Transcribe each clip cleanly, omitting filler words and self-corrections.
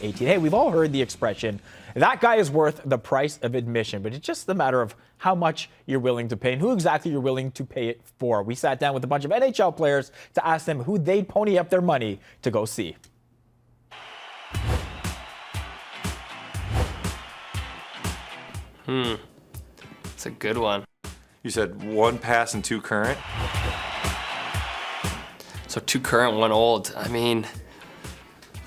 18. Hey, we've all heard the expression, that guy is worth the price of admission, but it's just a matter of how much you're willing to pay and who exactly you're willing to pay it for. We sat down with a bunch of NHL players to ask them who they'd pony up their money to go see. It's a good one. You said 1 past and 2 current? So 2 current, 1 old. I mean,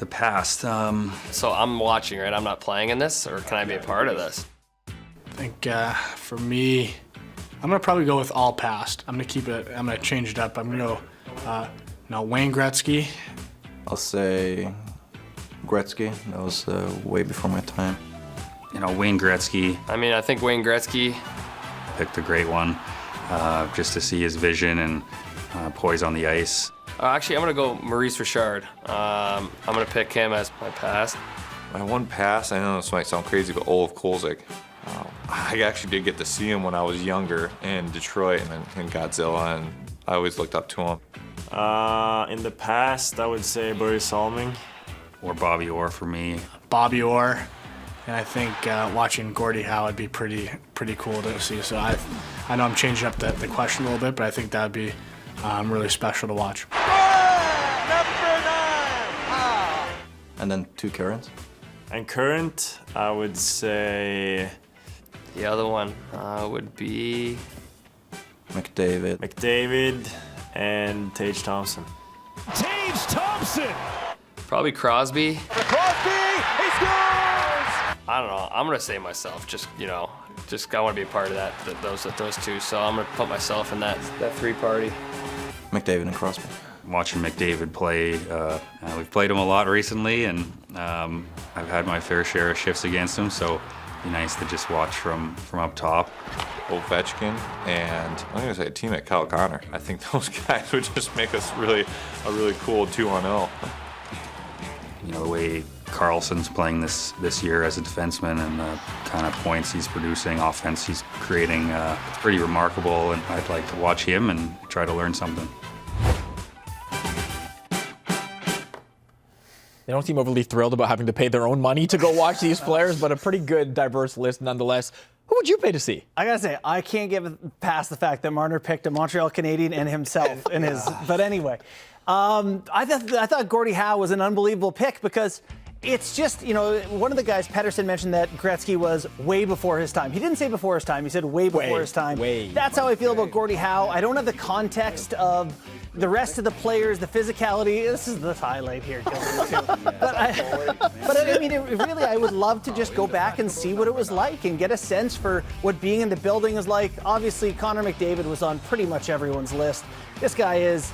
The past. so I'm watching, right? I'm not playing in this, or can I be a part of this? I think for me, I'm gonna probably go with all past. I'm gonna change it up. I'm gonna go Wayne Gretzky. I'll say Gretzky. That was way before my time. Wayne Gretzky. I mean, I think Wayne Gretzky. Picked a great one, just to see his vision and poise on the ice. Actually, I'm gonna go Maurice Richard. I'm gonna pick him as my past. My 1 pass, I know this might sound crazy, but Olaf Kolzig. I actually did get to see him when I was younger in Detroit and in Godzilla, and I always looked up to him. In the past, I would say Boris Salming. Or Bobby Orr for me. Bobby Orr, and I think watching Gordie Howe would be pretty cool to see. So I know I'm changing up the question a little bit, but I think that would be really special to watch. And then 2 currents. And current, I would say The other one would be McDavid. McDavid and Tage Thompson. Tage Thompson! probably Crosby. Crosby, he scores! I don't know. I'm gonna say myself. Just I want to be a part of that. Those two. So I'm gonna put myself in that 3-party. McDavid and Crosby. Watching McDavid play, we've played him a lot recently, and I've had my fair share of shifts against him, so it'd be nice to just watch from up top. Ovechkin and I'm gonna say teammate Kyle Connor. I think those guys would just make us a really cool 2-on-0. The way Carlson's playing this year as a defenseman and the kind of points he's producing, offense he's creating, it's pretty remarkable, and I'd like to watch him and try to learn something. They don't seem overly thrilled about having to pay their own money to go watch these players, but a pretty good, diverse list nonetheless. Who would you pay to see? I gotta say, I can't get past the fact that Marner picked a Montreal Canadian and himself in his. But anyway, I thought Gordie Howe was an unbelievable pick because it's just, one of the guys, Pettersson, mentioned that Gretzky was way before his time. He didn't say before his time. He said way before his time. That's how I feel about Gordie Howe. I don't have the context of the rest of the players, the physicality. This is the highlight here, Gilbert, too. But I mean, really, I would love to just go back and see what it was like and get a sense for what being in the building is like. Obviously, Connor McDavid was on pretty much everyone's list. This guy is,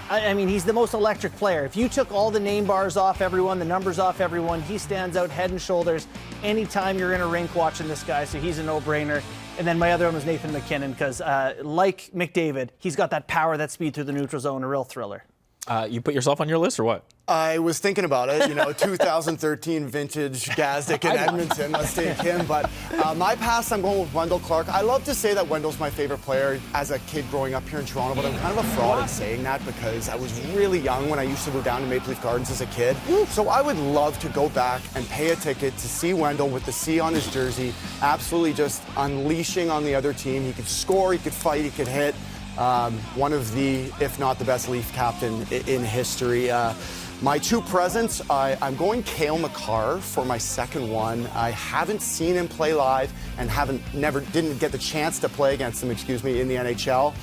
I mean, he's the most electric player. If you took all the name bars off everyone, the numbers off everyone, he stands out head and shoulders anytime you're in a rink watching this guy, so he's a no-brainer. And then my other one was Nathan McKinnon because, like McDavid, he's got that power, that speed through the neutral zone, a real thriller. You put yourself on your list or what? I was thinking about it, 2013 vintage Gazdic in Edmonton. Let's take him. But my pass, I'm going with Wendell Clark. I love to say that Wendell's my favorite player as a kid growing up here in Toronto, but I'm kind of a fraud in saying that because I was really young when I used to go down to Maple Leaf Gardens as a kid. So I would love to go back and pay a ticket to see Wendell with the C on his jersey, absolutely just unleashing on the other team. He could score, he could fight, he could hit. One of the, if not the best Leaf captain in history. My 2 presents, I'm going Cale Makar for my second one. I haven't seen him play live and didn't get the chance to play against him, in the NHL.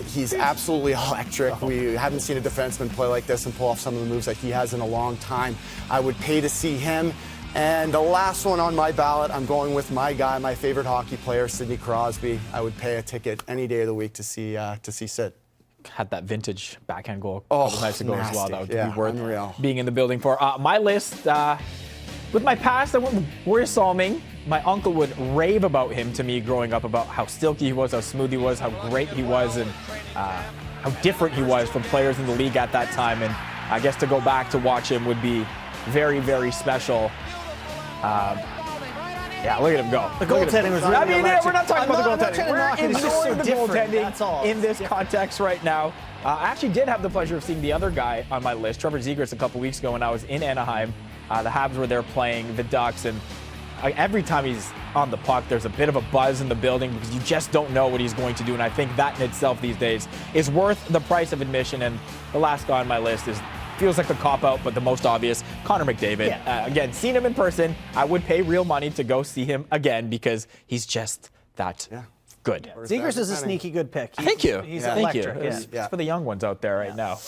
He's absolutely electric. We haven't seen a defenseman play like this and pull off some of the moves that he has in a long time. I would pay to see him. And the last one on my ballot, I'm going with my guy, my favorite hockey player, Sidney Crosby. I would pay a ticket any day of the week to see Sid. Had that vintage backhand goal a couple nights ago as well. That would be worth unreal. Being in the building for. My list, with my past, I went with Boris Salming. My uncle would rave about him to me growing up, about how silky he was, how smooth he was, how great he was, and how different he was from players in the league at that time. And I guess to go back to watch him would be very, very special. Yeah, look at him go. The goaltending was really electric. We're not talking about the goaltending. We're enjoying the goaltending in this context right now. I actually did have the pleasure of seeing the other guy on my list, Trevor Zegras, a couple weeks ago when I was in Anaheim. the Habs were there playing the Ducks, and every time he's on the puck, there's a bit of a buzz in the building because you just don't know what he's going to do. And I think that in itself these days is worth the price of admission. And the last guy on my list feels like a cop-out, but the most obvious, Connor McDavid. Yeah. Again, seen him in person. I would pay real money to go see him again because he's just that good. Zegers is a sneaky good pick. Thank you. He's Thank you. electric. It's for the young ones out there right now.